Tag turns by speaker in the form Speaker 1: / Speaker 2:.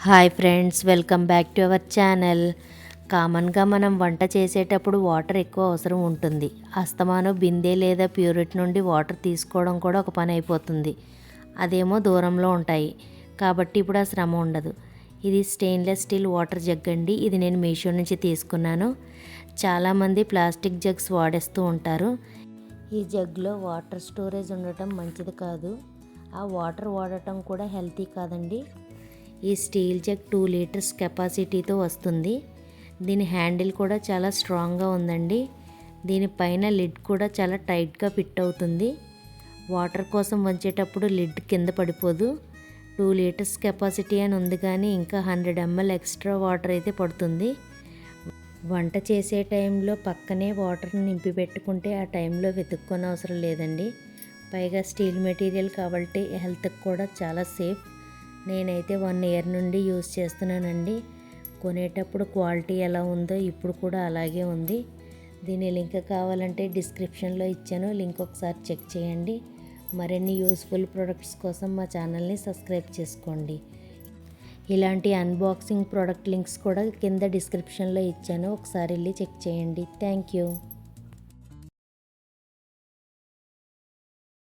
Speaker 1: Hi friends, welcome back to our channel. కామన్గా మనం వంట చేసేటప్పుడు వాటర్ ఎక్కువ అవసరం ఉంటుంది. అస్తమానం బిందె లేదా ప్యూరిట్ నుండి వాటర్ తీసుకోవడం కూడా ఒక పని అయిపోతుంది. అదేమో దూరంలో ఉంటాయి కాబట్టి ఇప్పుడు ఆ శ్రమ ఉండదు. ఇది స్టెయిన్లెస్ స్టీల్ వాటర్ జగ్ అండి. ఇది నేను మీషో నుంచి తీసుకున్నాను. చాలామంది ప్లాస్టిక్ జగ్స్ వాడేస్తూ ఉంటారు. ఈ జగ్లో వాటర్ స్టోరేజ్ ఉండటం మంచిది కాదు. ఆ వాటర్ వాడటం కూడా హెల్తీ కాదండి. ఈ స్టీల్ జగ్ 2 లీటర్స్ కెపాసిటీతో వస్తుంది. దీని హ్యాండిల్ కూడా చాలా స్ట్రాంగ్గా ఉందండి. దీనిపైన లిడ్ కూడా చాలా టైట్గా ఫిట్ అవుతుంది. వాటర్ కోసం వంచేటప్పుడు లిడ్ కింద పడిపోదు. 2 లీటర్స్ కెపాసిటీ అని ఉంది కానీ ఇంకా 100 ml ఎక్స్ట్రా వాటర్ అయితే పడుతుంది. వంట చేసే టైంలో పక్కనే వాటర్ని నింపి పెట్టుకుంటే ఆ టైంలో వెతుక్కొని అవసరం లేదండి. పైగా స్టీల్ మెటీరియల్ కాబట్టి హెల్త్కి కూడా చాలా సేఫ్. నేనైతే 1 ఇయర్ నుండి యూస్ చేస్తున్నానండి. కొనేటప్పుడు క్వాలిటీ ఎలా ఉందో ఇప్పుడు కూడా అలాగే ఉంది. దీని లింక్ కావాలంటే డిస్క్రిప్షన్లో ఇచ్చాను, లింక్ ఒకసారి చెక్ చేయండి. మరిన్ని యూస్ఫుల్ ప్రొడక్ట్స్ కోసం మా ఛానల్ని సబ్స్క్రైబ్ చేసుకోండి. ఇలాంటి అన్బాక్సింగ్ ప్రోడక్ట్ లింక్స్ కూడా కింద డిస్క్రిప్షన్లో ఇచ్చాను, ఒకసారి వెళ్ళి చెక్ చేయండి. Thank you.